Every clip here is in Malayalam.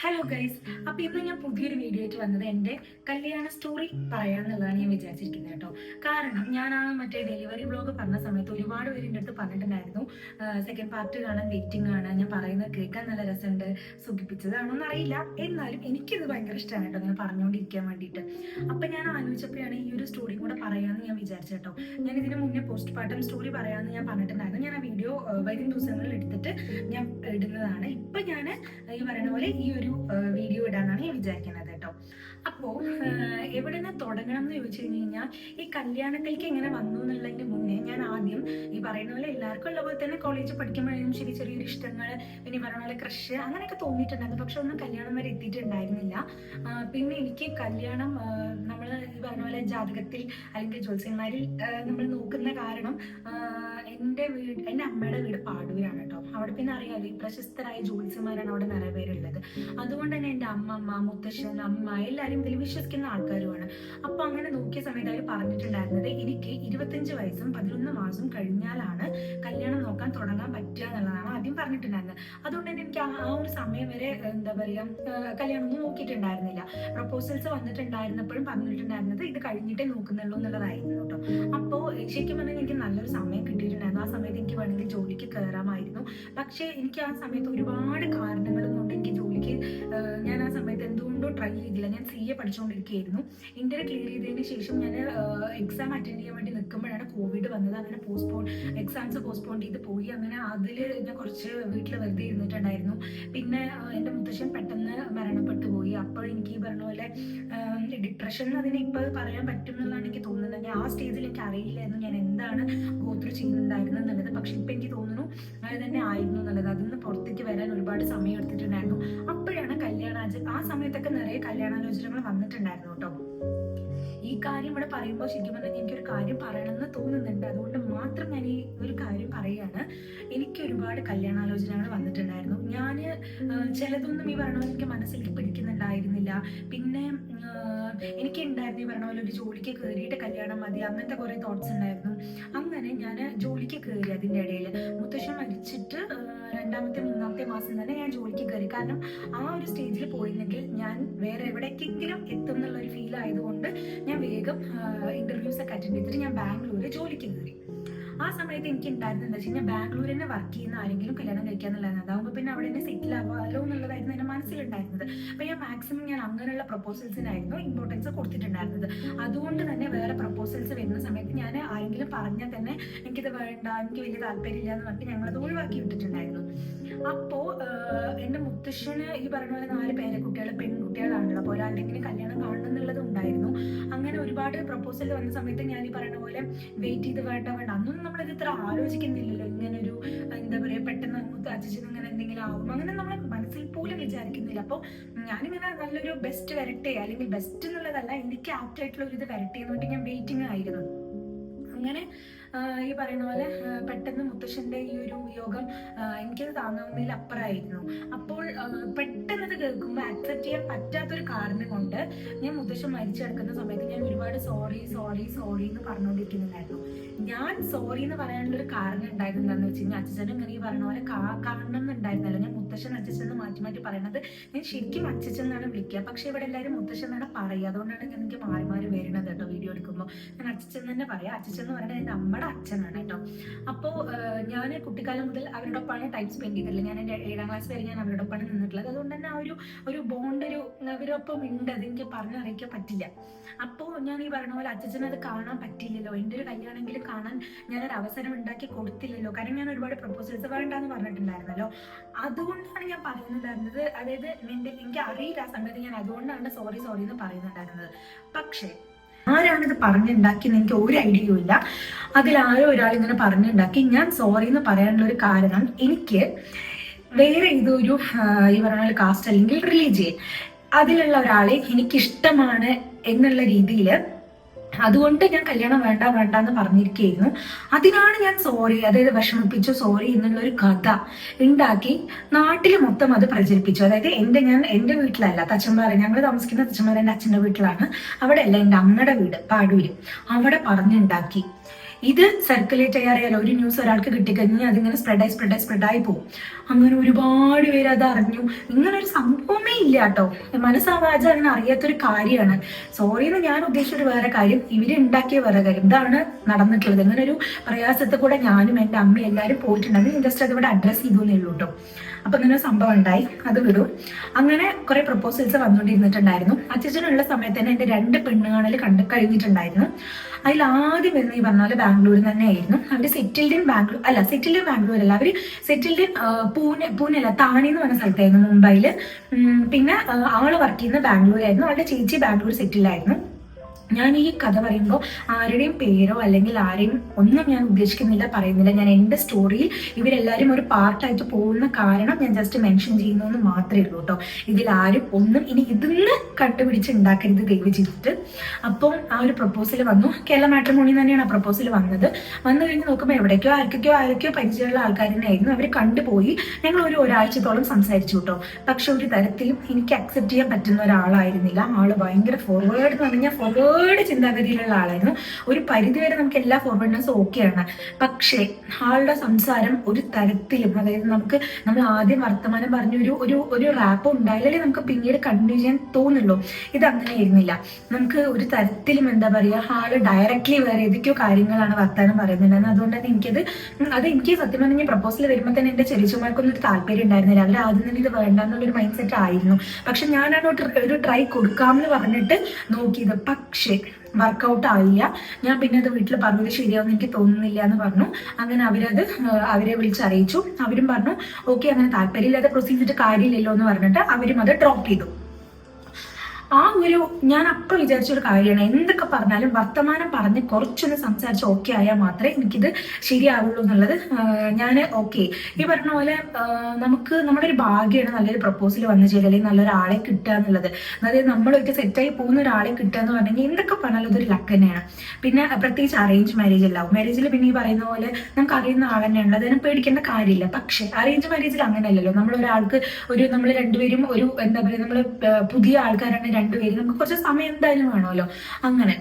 ഹലോ ഗൈസ്, അപ്പൊ ഇന്ന് ഞാൻ പുതിയൊരു വീഡിയോ ആയിട്ട് വന്നത് എൻ്റെ കല്യാണ സ്റ്റോറി പറയാന്നുള്ളതാണ് ഞാൻ വിചാരിച്ചിരിക്കുന്നത് കേട്ടോ. കാരണം ഞാൻ മറ്റേ ഡെലിവറി വ്ലോഗ് പറഞ്ഞ സമയത്ത് ഒരുപാട് പേര് എൻ്റെ അടുത്ത് പറഞ്ഞിട്ടുണ്ടായിരുന്നു സെക്കൻഡ് പാർട്ട് കാണാൻ വെയിറ്റിംഗ് ആണ്, ഞാൻ പറയുന്നത് കേൾക്കാൻ നല്ല രസമുണ്ട്, സുഖിപ്പിച്ചതാണോന്ന് അറിയില്ല, എന്നാലും എനിക്കിത് ഭയങ്കര ഇഷ്ടമാണ് കേട്ടോ ഞാൻ പറഞ്ഞുകൊണ്ടിരിക്കാൻ വേണ്ടിയിട്ട്. അപ്പൊ ഞാൻ ആലോചിച്ചപ്പോഴാണ് ഈ ഒരു സ്റ്റോറി കൂടെ പറയാമെന്ന് ഞാൻ വിചാരിച്ചു കേട്ടോ. ഞാൻ ഇതിന് മുന്നേ പോസ്റ്റ് പാർട്ടം സ്റ്റോറി പറയാമെന്ന് ഞാൻ പറഞ്ഞിട്ടുണ്ടായിരുന്നു. ഞാൻ ആ വീഡിയോ വരും ദിവസങ്ങളിൽ എടുത്തിട്ട് ഞാൻ ഇടുന്നതാണ്. ഇപ്പൊ ഞാൻ ഈ പറയുന്ന പോലെ ഈ ഒരു വീഡിയോ ഇടാനാണ് ഞാൻ വിചാരിക്കുന്നത് കേട്ടോ. അപ്പോ എവിടെ നിന്ന് തുടങ്ങണം എന്ന് ചോദിച്ചു കഴിഞ്ഞാൽ, ഈ കല്യാണത്തിലേക്ക് എങ്ങനെ വന്നു എന്നുള്ളതിന്റെ മുന്നേ ഞാൻ ആദ്യം ഈ പറയുന്ന പോലെ എല്ലാവർക്കും ഉള്ള പോലെ തന്നെ കോളേജിൽ പഠിക്കുമ്പോഴും ശരി ചെറിയൊരു ഇഷ്ടങ്ങൾ, പിന്നെ ഈ പറയുന്ന പോലെ ക്രഷ് അങ്ങനെയൊക്കെ തോന്നിയിട്ടുണ്ടായിരുന്നു. പക്ഷെ ഒന്നും കല്യാണം വരെ എത്തിയിട്ടുണ്ടായിരുന്നില്ല. പിന്നെ എനിക്ക് കല്യാണം നമ്മൾ ഈ പറഞ്ഞ പോലെ ജാതകത്തിൽ അല്ലെങ്കിൽ ജ്യോത്സ്യന്മാരിൽ നമ്മൾ നോക്കുന്ന കാരണം എൻ്റെ അമ്മയുടെ വീട് പാടൂരാണ് കേട്ടോ. അവിടെ പിന്നെ അറിയാലോ, ഈ പ്രശസ്തരായ ജ്യോത്സ്യന്മാരാണ് അവിടെ നിറയെ പേരുള്ളത്. അതുകൊണ്ട് തന്നെ എൻ്റെ അമ്മമ്മ, മുത്തശ്ശൻ, അമ്മ എല്ലാവരും ഇതിൽ വിശ്വസിക്കുന്ന ആൾക്കാരുമാണ്. അപ്പൊ അങ്ങനെ നോക്കിയ സമയത്ത് അവർ പറഞ്ഞിട്ടുണ്ടായിരുന്നത് എനിക്ക് 25 വയസ്സും 11 മാസവും കഴിഞ്ഞാലാണ് കല്യാണം നോക്കാൻ തുടങ്ങാൻ പറ്റുക എന്നുള്ളതാണ് ആദ്യം പറഞ്ഞിട്ടുണ്ടായിരുന്നത്. അതുകൊണ്ട് തന്നെ എനിക്ക് ആ ഒരു സമയം വരെ എന്താ പറയാ കല്യാണം ഒന്നും നോക്കിയിട്ടുണ്ടായിരുന്നില്ല. പ്രപ്പോസൽസ് വന്നിട്ടുണ്ടായിരുന്നപ്പോഴും പറഞ്ഞിട്ടുണ്ടായിരുന്നത് ഇത് കഴിഞ്ഞിട്ടേ നോക്കുന്നുള്ളൂ എന്നുള്ളതായിരുന്നു കേട്ടോ. അപ്പോൾ ശരിക്കും പറഞ്ഞാൽ എനിക്ക് നല്ലൊരു സമയം കിട്ടിയിട്ടുണ്ടായിരുന്നു. ആ സമയത്ത് എനിക്ക് വേണമെങ്കിൽ ജോലിക്ക് കയറാമായിരുന്നു. പക്ഷേ എനിക്ക് ആ സമയത്ത് ഒരുപാട് കാരണങ്ങളും കൊണ്ട് എനിക്ക് ജോലിക്ക് ഞാൻ ആ സമയത്ത് എന്തുകൊണ്ടോ ട്രൈ ചെയ്തില്ല. ഞാൻ CA പഠിച്ചുകൊണ്ടിരിക്കുകയായിരുന്നു. ഇന്റർവ്യൂ ക്ലിയർ ചെയ്തതിന് ശേഷം ഞാൻ എക്സാം അറ്റൻഡ് ചെയ്യാൻ വേണ്ടി നിൽക്കുമ്പോഴാണ് കോവിഡ് വന്നത്. അങ്ങനെ എക്സാംസ് പോസ്റ്റ്പോൺ ചെയ്ത് പോയി. അങ്ങനെ അതിൽ ഞാൻ കുറച്ച് വീട്ടിൽ വെറുതെ ഇരുന്നിട്ടുണ്ടായിരുന്നു. പിന്നെ എൻ്റെ മുത്തശ്ശൻ പെട്ടെന്ന് മരണപ്പെട്ടു പോയി. അപ്പോൾ എനിക്ക് ഈ പറഞ്ഞ പോലെ ഡിപ്രഷൻ അതിനെ ഇപ്പോൾ പറയാൻ പറ്റും എന്നുള്ളതാണ് എനിക്ക് തോന്നുന്നത്. ആ സ്റ്റേജിൽ എനിക്ക് അറിയില്ലായിരുന്നു ഞാൻ എന്താണ് ഗോത്രൂ ചെയ്യുന്നുണ്ടായിരുന്നു എന്നുള്ളത്. പക്ഷെ ഇപ്പം എനിക്ക് തോന്നുന്നു അത് തന്നെ ആയിരുന്നു എന്നുള്ളത്. അതിന്ന് പുറത്തേക്ക് വരാൻ ഒരുപാട് സമയം എടുത്തിട്ടുണ്ടായിരുന്നു. അപ്പോഴാണ് ആ സമയത്തൊക്കെ നിറയെ കല്യാണാലോചനകൾ വന്നിട്ടുണ്ടായിരുന്നു കേട്ടോ. ഈ കാര്യം ഇവിടെ പറയുമ്പോൾ ശരിക്കും പറഞ്ഞാൽ എനിക്കൊരു കാര്യം പറയണമെന്ന് തോന്നുന്നുണ്ട്. അതുകൊണ്ട് മാത്രം ഞാൻ ഈ ഒരു കാര്യം പറയുകയാണ്. എനിക്ക് ഒരുപാട് കല്യാണാലോചനകൾ വന്നിട്ടുണ്ടായിരുന്നു. ഞാൻ ചിലതൊന്നും ഈ പറഞ്ഞ പോലെ എനിക്ക് മനസ്സിലേക്ക് പിടിക്കുന്നുണ്ടായിരുന്നില്ല. പിന്നെ എനിക്ക് ഉണ്ടായിരുന്നു ഈ പറഞ്ഞ പോലെ ഒരു ജോലിക്ക് കയറിയിട്ട് കല്യാണം മതി, അങ്ങനത്തെ കുറെ തോട്ട്സ് ഉണ്ടായിരുന്നു. അങ്ങനെ ഞാൻ ജോലിക്ക് കയറി. അതിൻ്റെ ഇടയിൽ മുത്തശ്ശൻ മരിച്ചിട്ട് 2ാമത്തെ 3ാമത്തെ മാസം തന്നെ ഞാൻ ജോലിക്ക് കയറി. കാരണം ആ ഒരു സ്റ്റേജിൽ പോയിരുന്നെങ്കിൽ ഞാൻ വേറെ എവിടേക്കെങ്കിലും എത്തും എന്നുള്ളൊരു ഫീൽ ആയതുകൊണ്ട് ഞാൻ വേഗം ഇന്റർവ്യൂസ് ഒക്കെ അറ്റൻഡ് ചെയ്തിട്ട് ഞാൻ ബാംഗ്ലൂർ ജോലിക്ക് കയറി. ആ സമയത്ത് എനിക്ക് ഉണ്ടായിരുന്നത് എന്താ വെച്ച് കഴിഞ്ഞാൽ ബാംഗ്ലൂരിൽ തന്നെ വർക്ക് ചെയ്യുന്ന ആരെങ്കിലും കല്യാണം കഴിക്കാന്നുള്ളതാണ്. അതാകുമ്പോൾ പിന്നെ അവിടെ തന്നെ സെറ്റിൽ ആവാലോ എന്നുള്ളതായിരുന്നു എൻ്റെ മനസ്സിലുണ്ടായിരുന്നത്. അപ്പോൾ ഞാൻ മാക്സിമം ഞാൻ അങ്ങനെയുള്ള പ്രപ്പോസൽസിനായിരുന്നു ഇമ്പോർട്ടൻസ് കൊടുത്തിട്ടുണ്ടായിരുന്നത്. അതുകൊണ്ട് തന്നെ വേറെ പ്രപ്പോസൽസ് വരുന്ന സമയത്ത് ഞാൻ ആരെങ്കിലും പറഞ്ഞാൽ തന്നെ എനിക്കിത് വേണ്ട, എനിക്ക് വലിയ താല്പര്യമില്ല എന്ന് പറഞ്ഞിട്ട് ഞങ്ങളത് ഒഴിവാക്കി വിട്ടിട്ടുണ്ടായിരുന്നു. അപ്പോൾ എൻ്റെ മുത്തശ്ശന് ഈ പറഞ്ഞ പോലെ 4 പേരക്കുട്ടികൾ, പെൺകുട്ടികളാണല്ലോ. അപ്പോൾ ഒരാളുടെങ്കിലും കല്യാണം കാണണം എന്നുള്ളത് ഉണ്ടായിരുന്നു. അങ്ങനെ ഒരുപാട് പ്രപ്പോസൽ വന്ന സമയത്ത് ഞാൻ ഈ പറയുന്ന പോലെ വെയിറ്റ് ചെയ്ത് വേണ്ട അന്നൊന്നും നമ്മളിത് ഇത്ര ആലോചിക്കുന്നില്ലല്ലോ. ഇങ്ങനൊരു എന്താ പറയുക, പെട്ടെന്ന് അച്ഛൻ ഇങ്ങനെ എന്തെങ്കിലും ആകും അങ്ങനെ നമ്മൾ മനസ്സിൽ പോലും വിചാരിക്കുന്നില്ല. അപ്പോൾ ഞാനിങ്ങനെ നല്ലൊരു ബെസ്റ്റ് വരട്ടെ, അല്ലെങ്കിൽ ബെസ്റ്റ് എന്നുള്ളതല്ല, എനിക്ക് ആപ്റ്റ് ആയിട്ടുള്ള ഒരു ഇത് വരട്ടെ എന്ന് പറഞ്ഞിട്ട് ഞാൻ വെയിറ്റിംഗ് ആയിരുന്നു. അങ്ങനെ ഈ പറയുന്ന പോലെ പെട്ടെന്ന് മുത്തശ്ശൻ്റെ ഈ ഒരു യോഗം എനിക്കത് താങ്ങാവുന്നതിൽ അപ്പുറമായിരുന്നു. അപ്പോൾ പെട്ടെന്ന് ഇത് കേൾക്കുമ്പോൾ ആക്സെപ്റ്റ് ചെയ്യാൻ പറ്റാത്തൊരു കാരണം കൊണ്ട് ഞാൻ മുത്തശ്ശൻ മരിച്ചെടുക്കുന്ന സമയത്ത് ഞാൻ ഒരുപാട് സോറി എന്ന് പറഞ്ഞുകൊണ്ടിരിക്കുന്നുണ്ടായിരുന്നു. ഞാൻ സോറി എന്ന് പറയാനുള്ളൊരു കാരണം ഉണ്ടായിരുന്നു എന്താണെന്ന് വെച്ച് കഴിഞ്ഞാൽ, അച്ഛനും ഇങ്ങനെ ഈ പറഞ്ഞ പോലെ കാണണം എന്നുണ്ടായിരുന്നല്ലോ. ഞാൻ മുത്തശ്ശൻ അച്ഛൻ മാറ്റി പറയണത് ഞാൻ ശരിക്കും അച്ഛൻ എന്നാണ് വിളിക്കുക. പക്ഷെ ഇവിടെ എല്ലാവരും മുത്തശ്ശൻ എന്നാണ് പറയുക. അതുകൊണ്ടാണ് എനിക്ക് മാറി വരുന്നത് കേട്ടോ. വീഡിയോ എടുക്കുമ്പോൾ ഞാൻ അച്ഛൻ തന്നെ പറയാം. അച്ഛൻ എന്ന് പറയുന്നത് എൻ്റെ അമ്മയുടെ അച്ഛനാണ് കേട്ടോ. അപ്പോൾ ഞാൻ കുട്ടിക്കാലം മുതൽ അവരോടൊപ്പമാണ് ടൈം സ്പെൻഡ് ചെയ്തിട്ടുള്ളത്. ഞാൻ എൻ്റെ 7ാം ക്ലാസ് വരെ ഞാൻ അവരോടൊപ്പമാണ് നിന്നിട്ടുള്ളത്. അതുകൊണ്ട് തന്നെ ആ ഒരു ബോണ്ട് അവരൊപ്പം ഉണ്ട്, അതെനിക്ക് പറഞ്ഞറിയിക്കാൻ പറ്റില്ല. അപ്പോൾ ഞാൻ ഈ പറഞ്ഞ പോലെ അച്ഛനത് കാണാൻ പറ്റില്ലല്ലോ. എൻ്റെ ഒരു കല്യാണമെങ്കിലും കാണാൻ ഞാനൊരു അവസരം ഉണ്ടാക്കി കൊടുത്തില്ലല്ലോ. കാരണം ഞാൻ ഒരുപാട് പ്രപ്പോസൽസ് വേണ്ടെന്ന് പറഞ്ഞിട്ടുണ്ടായിരുന്നല്ലോ. അതുകൊണ്ടാണ് ഞാൻ പറയുന്നുണ്ടായിരുന്നത്. അതായത് എനിക്ക് അറിയില്ല ആ സമയത്ത് ഞാൻ അതുകൊണ്ടാണ് സോറി എന്ന് പറയുന്നുണ്ടായിരുന്നത്. പക്ഷേ ആരാണിത് പറഞ്ഞുണ്ടാക്കിയെന്ന് എനിക്ക് ഒരു ഐഡിയയും ഇല്ല. അതിലാരോ ഒരാൾ ഇങ്ങനെ പറഞ്ഞുണ്ടാക്കി. ഞാൻ സോറി എന്ന് പറയാനുള്ള ഒരു കാരണം, എനിക്ക് വേറെ ഇതൊരു ഈ പറഞ്ഞ കാസ്റ്റ് അല്ലെങ്കിൽ റിലീജിയൻ അതിലുള്ള ഒരാളെ എനിക്കിഷ്ടമാണ് എന്നുള്ള രീതിയിൽ, അതുകൊണ്ട് ഞാൻ കല്യാണം വേണ്ട എന്ന് പറഞ്ഞിരിക്കുകയായിരുന്നു. അതിനാണ് ഞാൻ സോറി, അതായത് വിഷമിപ്പിച്ചു സോറി എന്നുള്ളൊരു കഥ ഉണ്ടാക്കി നാട്ടിൽ മൊത്തം അത് പ്രചരിപ്പിച്ചു. അതായത് എൻ്റെ വീട്ടിലല്ല, ഞങ്ങൾ താമസിക്കുന്ന തച്ചന്മാർ എൻ്റെ അച്ഛൻ്റെ വീട്ടിലാണ്. അവിടെ അല്ല, എൻ്റെ അമ്മയുടെ വീട് പാടൂര്, അവിടെ പറഞ്ഞുണ്ടാക്കി. ഇത് സർക്കുലേറ്റ് ചെയ്യാറിയാലോ, ഒരു ന്യൂസ് ഒരാൾക്ക് കിട്ടിക്കഴിഞ്ഞാൽ അതിങ്ങനെ സ്പ്രെഡായി പോകും. അങ്ങനെ ഒരുപാട് പേര് അത് അറിഞ്ഞു. ഇങ്ങനൊരു സംഭവമേ ഇല്ല ഇല്ല കേട്ടോ, മനസ്സാവാച അങ്ങനെ അറിയാത്തൊരു കാര്യമാണ്. സോറി എന്ന് ഞാൻ ഉദ്ദേശിച്ചൊരു വേറെ കാര്യം, ഇവര് ഉണ്ടാക്കിയ വേറെ കാര്യം. ഇതാണ് നടന്നിട്ടുള്ളത്. ഇങ്ങനെ ഒരു പ്രയാസത്തിൽ കൂടെ ഞാനും എൻ്റെ അമ്മയും എല്ലാവരും പോയിട്ടുണ്ടെങ്കിൽ ജസ്റ്റ് അതിവിടെ അഡ്രസ്സ് ചെയ്തു എന്നേ ഉള്ളൂ കേട്ടോ. അപ്പൊ ഇങ്ങനെ ഒരു സംഭവം ഉണ്ടായി, അത് വിടും. അങ്ങനെ കുറെ പ്രപ്പോസൽസ് വന്നുകൊണ്ടിരുന്നിട്ടുണ്ടായിരുന്നു. അച്ഛനുള്ള സമയത്ത് തന്നെ എൻ്റെ 2 പെണ്ണുകാണൽ കഴിഞ്ഞിട്ടുണ്ടായിരുന്നു. അതിൽ ആദ്യം എന്ന് ഈ പറഞ്ഞ പോലെ ബാംഗ്ലൂരിൽ തന്നെ ആയിരുന്നു. അവര് സെറ്റിൽഡ് ഇൻ ബാംഗ്ലൂർ അല്ല, സെറ്റിൽഡ് ഇൻ ബാംഗ്ലൂർ അല്ല, അവര് സെറ്റിൽഡ് ഇൻ പൂനെ അല്ല, താനെ എന്ന് പറഞ്ഞ സ്ഥലത്തായിരുന്നു, മുംബൈയിൽ. പിന്നെ ആള് വർക്ക് ചെയ്യുന്ന ബാംഗ്ലൂരായിരുന്നു. അവളുടെ ചേച്ചി ബാംഗ്ലൂർ സെറ്റിലായിരുന്നു. ഞാൻ ഈ കഥ പറയുമ്പോൾ ആരുടെയും പേരോ അല്ലെങ്കിൽ ആരെയും ഒന്നും ഞാൻ ഉദ്ദേശിക്കുന്നില്ല, പറയുന്നില്ല. ഞാൻ എൻ്റെ സ്റ്റോറിയിൽ ഇവരെല്ലാവരും ഒരു പാർട്ടായിട്ട് പോകുന്ന കാരണം ഞാൻ ജസ്റ്റ് മെൻഷൻ ചെയ്യുന്നു എന്ന് മാത്രമേ ഉള്ളൂ കേട്ടോ. ഇതിലാരും ഒന്നും ഇനി ഇതിന്ന് കണ്ടുപിടിച്ച് ഉണ്ടാക്കരുത് ദയവ് ചെയ്തിട്ട്. അപ്പം ആ ഒരു പ്രപ്പോസൽ വന്നു. കേരള മാട്രിമോണി തന്നെയാണ് ആ പ്രപ്പോസൽ വന്നത്. വന്നു കഴിഞ്ഞ് നോക്കുമ്പോൾ ആരൊക്കെയോ പരിചയമുള്ള ആൾക്കാർ തന്നെയായിരുന്നു. അവർ കണ്ടുപോയി. ഞങ്ങൾ ഒരാഴ്ചത്തോളം സംസാരിച്ചു കേട്ടോ. പക്ഷെ ഒരു തരത്തിലും എനിക്ക് അക്സെപ്റ്റ് ചെയ്യാൻ പറ്റുന്ന ഒരാളായിരുന്നില്ല. ആള് ഭയങ്കര ഫോർവേഡ് എന്ന് പറഞ്ഞാൽ ഫോർവേഡ് ചിന്താഗതിയിലുള്ള ആളായിരുന്നു. ഒരു പരിധിവരെ നമുക്ക് എല്ലാ ഫോർവേഡ്നെസ്സും ഓക്കെയാണ്. പക്ഷേ ആളുടെ സംസാരം ഒരു തരത്തിലും, അതായത് നമ്മൾ ആദ്യം വർത്തമാനം പറഞ്ഞ ഒരു റാപ്പ് ഉണ്ടായാലേ നമുക്ക് പിന്നീട് കണ്ടിന്യൂ ചെയ്യാൻ തോന്നുള്ളൂ. ഇത് അങ്ങനെ ആയിരുന്നില്ല. നമുക്ക് ഒരു തരത്തിലും എന്താ പറയുക, ആള് ഡയറക്റ്റ്ലി വേറെ ഏതൊക്കെയോ കാര്യങ്ങളാണ് വർത്താനം പറയുന്നുണ്ടായിരുന്നത്. അതുകൊണ്ട് തന്നെ എനിക്ക് സത്യം പറഞ്ഞാൽ പ്രപ്പോസൽ വരുമ്പോൾ തന്നെ എൻ്റെ ചെറിയച്ചുമാർക്കൊന്നും ഒരു താല്പര്യം ഉണ്ടായിരുന്നില്ല. അവർ ആദ്യം തന്നെ ഇത് വേണ്ടെന്നുള്ളൊരു മൈൻഡ് സെറ്റ് ആയിരുന്നു. പക്ഷെ ഞാനാണ് ഒരു ട്രൈ കൊടുക്കാമെന്ന് പറഞ്ഞിട്ട് നോക്കിയത്. പക്ഷേ വർക്കൗട്ട് ആയില്ല. ഞാൻ പിന്നെ അത് വീട്ടിൽ പറഞ്ഞത് ശരിയാവുമെന്ന് എനിക്ക് തോന്നുന്നില്ല എന്ന് പറഞ്ഞു. അങ്ങനെ അവരെ വിളിച്ചറിയിച്ചു. അവരും പറഞ്ഞു ഓക്കെ, അങ്ങനെ താല്പര്യമില്ലാതെ പ്രൊസീഡ് ചെയ്തിട്ട് കാര്യമില്ലല്ലോ എന്ന് പറഞ്ഞിട്ട് അവരും അത് ഡ്രോപ്പ് ചെയ്തു. ഞാൻ അപ്പോൾ വിചാരിച്ചൊരു കാര്യമാണ്, എന്തൊക്കെ പറഞ്ഞാലും വർത്തമാനം പറഞ്ഞ് കുറച്ചൊന്ന് സംസാരിച്ച് ഓക്കെ ആയാൽ മാത്രമേ എനിക്കിത് ശരിയാവുള്ളൂ എന്നുള്ളത്. ഞാൻ ഓക്കെ ഈ പറഞ്ഞ പോലെ നമ്മുടെ ഒരു ഭാഗ്യമാണ് നല്ലൊരു പ്രപ്പോസൽ വന്നു ചേരുക, അല്ലെങ്കിൽ നല്ലൊരാളെ കിട്ടുക എന്നുള്ളത്. അതായത് നമ്മളൊക്കെ സെറ്റായി പോകുന്ന ഒരാളെ കിട്ടുക എന്ന് പറഞ്ഞെങ്കിൽ എന്തൊക്കെ പറഞ്ഞാലും ഇതൊരു ലക്ക് തന്നെയാണ്. പിന്നെ പ്രത്യേകിച്ച് അറേഞ്ച് മാരേജ് അല്ല. മാരേജിൽ പിന്നെ ഈ പറയുന്ന പോലെ നമുക്ക് അറിയുന്ന ആൾ തന്നെയാണ്, അതിനെ പേടിക്കേണ്ട കാര്യമില്ല. പക്ഷെ അറേഞ്ച് മാരേജിൽ അങ്ങനെയല്ലല്ലോ. നമ്മൾ രണ്ടുപേരും എന്താ പറയുക, നമ്മൾ പുതിയ ആൾക്കാരാണ് രണ്ടുപേരും, നമുക്ക് കുറച്ച് സമയം എന്തായാലും വേണമല്ലോ. അങ്ങനെ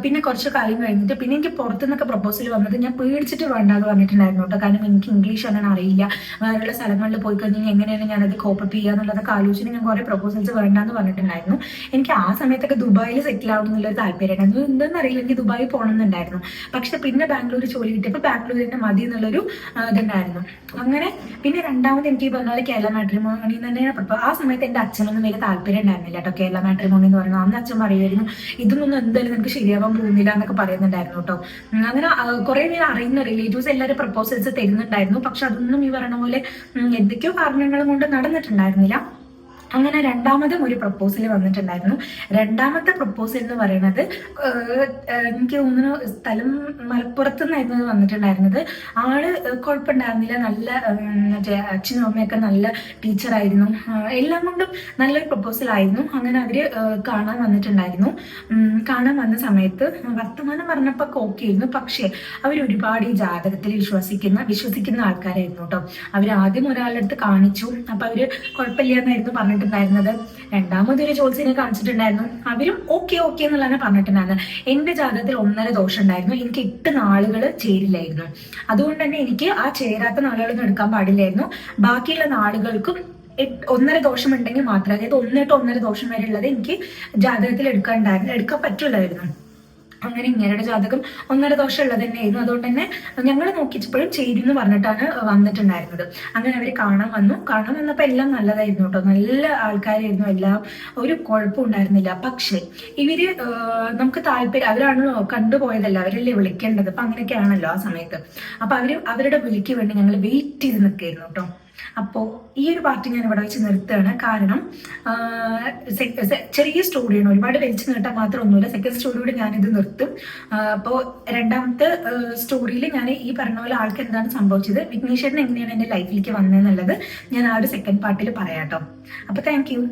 പിന്നെ കുറച്ച് കാലം കഴിഞ്ഞിട്ട് പിന്നെ എനിക്ക് പുറത്തുനിന്നൊക്കെ പ്രപ്പോസൽ വന്നത് ഞാൻ പേടിച്ചിട്ട് വേണ്ടാന്ന് പറഞ്ഞിട്ടുണ്ടായിരുന്നു കേട്ടോ. കാരണം എനിക്ക് ഇംഗ്ലീഷ് അങ്ങനെ അറിയില്ല. വേറെയുള്ള സ്ഥലങ്ങളിൽ പോയി കഴിഞ്ഞാൽ എങ്ങനെയാണ് ഞാനത് കോപ്പപ്പ് ചെയ്യുക എന്നുള്ളതൊക്കെ ആലോചിച്ചിട്ട് ഞാൻ കുറെ പ്രപ്പോസൽസ് വേണ്ടാന്ന് പറഞ്ഞിട്ടുണ്ടായിരുന്നു. എനിക്ക് ആ സമയത്തൊക്കെ ദുബായിൽ സെറ്റിൽ ആവണം എന്നുള്ളൊരു താല്പര്യമായിരുന്നു. എന്തെന്ന് അറിയില്ല, എനിക്ക് ദുബായിൽ പോകണമെന്നുണ്ടായിരുന്നു. പക്ഷെ പിന്നെ ബാംഗ്ലൂർ ജോലി കിട്ടിയപ്പോൾ ബാംഗ്ലൂർ തന്നെ മതി എന്നുള്ളൊരു ഇതുണ്ടായിരുന്നു. അങ്ങനെ പിന്നെ രണ്ടാമത് എനിക്ക് ഈ പറഞ്ഞ പോലെ കേരള മാട്രിമോണി തന്നെയാണ്. ആ സമയത്ത് എൻ്റെ അച്ഛനൊന്നും വലിയ താല്പര്യം ഉണ്ടായിരുന്നില്ല കേട്ടോ കേരള മാട്രിമോണി എന്ന് പറയുന്നത്. അന്ന് അച്ഛൻ പറയുമായിരുന്നു ഇതൊന്നും എന്തായാലും നിനക്ക് ശരിയാവാൻ പോകുന്നില്ല എന്നൊക്കെ പറയുന്നുണ്ടായിരുന്നു കേട്ടോ. അങ്ങനെ കുറെ പേര് അറിയുന്ന റിലേറ്റീവ്സ് എല്ലാവരും പ്രപ്പോസൽസ് തരുന്നുണ്ടായിരുന്നു. പക്ഷെ അതൊന്നും ഈ പറഞ്ഞ പോലെ എന്തൊക്കെയോ കാരണങ്ങളും കൊണ്ട് നടന്നിട്ടുണ്ടായിരുന്നില്ല. അങ്ങനെ രണ്ടാമതും ഒരു പ്രപ്പോസൽ വന്നിട്ടുണ്ടായിരുന്നു. രണ്ടാമത്തെ പ്രപ്പോസൽ എന്ന് പറയുന്നത് എനിക്ക് തോന്നുന്നു സ്ഥലം മലപ്പുറത്ത് നിന്നായിരുന്നു വന്നിട്ടുണ്ടായിരുന്നത്. ആള് കുഴപ്പമുണ്ടായിരുന്നില്ല, നല്ല അച്ഛനും അമ്മയൊക്കെ നല്ല ടീച്ചറായിരുന്നു, എല്ലാം കൊണ്ടും നല്ലൊരു പ്രപ്പോസൽ ആയിരുന്നു. അങ്ങനെ അവര് കാണാൻ വന്നിട്ടുണ്ടായിരുന്നു. കാണാൻ വന്ന സമയത്ത് വർത്തമാനം പറഞ്ഞപ്പോൾ ഓക്കെ ആയിരുന്നു. പക്ഷേ അവർ ഒരുപാട് ഈ ജാതകത്തിൽ വിശ്വസിക്കുന്ന ആൾക്കാരായിരുന്നു കേട്ടോ. അവർ ആദ്യം ഒരാളുടെ അടുത്ത് കാണിച്ചു. അപ്പൊ അവര് കുഴപ്പമില്ല എന്നായിരുന്നു പറഞ്ഞിട്ടുണ്ടായിരുന്നത്. രണ്ടാമതൊരു ജോത്സ്യനെ കാണിച്ചിട്ടുണ്ടായിരുന്നു. അവരും ഓക്കെ എന്നുള്ളതാണ് പറഞ്ഞിട്ടുണ്ടായിരുന്നത്. എന്റെ ജാതകത്തിൽ 1.5 ദോഷം ഉണ്ടായിരുന്നു. എനിക്ക് 8 നാളുകൾ ചേരില്ലായിരുന്നു. അതുകൊണ്ട് തന്നെ എനിക്ക് ആ ചേരാത്ത നാളുകളൊന്നും എടുക്കാൻ പാടില്ലായിരുന്നു. ബാക്കിയുള്ള നാളുകൾക്കും 1.5 ദോഷം ഉണ്ടെങ്കിൽ മാത്രമേ, അതായത് 1 to 1.5 ദോഷം വരെ ഉള്ളത് എനിക്ക് ജാതകത്തിൽ എടുക്കാൻ പറ്റുള്ളായിരുന്നു. അങ്ങനെ ഇങ്ങനെയുടെ ജാതകം 1.5 ദോഷം ഉള്ളത് തന്നെയായിരുന്നു. അതുകൊണ്ട് തന്നെ ഞങ്ങൾ നോക്കിച്ചപ്പോഴും ചേരുന്ന് പറഞ്ഞിട്ടാണ് വന്നിട്ടുണ്ടായിരുന്നത്. അങ്ങനെ അവർ കാണാൻ വന്നപ്പോൾ എല്ലാം നല്ലതായിരുന്നു കേട്ടോ. നല്ല ആൾക്കാരായിരുന്നു എല്ലാം, ഒരു കുഴപ്പം ഉണ്ടായിരുന്നില്ല. പക്ഷെ ഇവര് നമുക്ക് താല്പര്യം, അവരാണല്ലോ കണ്ടുപോയതല്ല, അവരല്ലേ വിളിക്കേണ്ടത്. അപ്പൊ അങ്ങനെയൊക്കെയാണല്ലോ ആ സമയത്ത്. അപ്പൊ അവരുടെ വിളിക്ക് വേണ്ടി ഞങ്ങൾ വെയിറ്റ് ചെയ്ത് നിൽക്കായിരുന്നു കേട്ടോ. അപ്പോൾ ഈ ഒരു പാർട്ടി ഞാൻ ഇവിടെ വെച്ച് നിർത്തുകയാണ്. കാരണം ചെറിയ സ്റ്റോറിയാണ്, ഒരുപാട് വലിച്ചു നീട്ടാൻ മാത്രമൊന്നുമില്ല. സെക്കൻഡ് സ്റ്റോറിയോട് ഞാനിത് നിർത്തും. അപ്പോൾ രണ്ടാമത്തെ സ്റ്റോറിയിൽ ഞാൻ ഈ പറഞ്ഞ പോലെ ആൾക്ക് എന്താണ് സംഭവിച്ചത്, വിഘ്നേശ്വരൻ എങ്ങനെയാണ് എൻ്റെ ലൈഫിലേക്ക് വന്നതെന്നുള്ളത് ഞാൻ ആ ഒരു സെക്കൻഡ് പാർട്ടിൽ പറയാം കേട്ടോ. അപ്പോൾ താങ്ക് യു.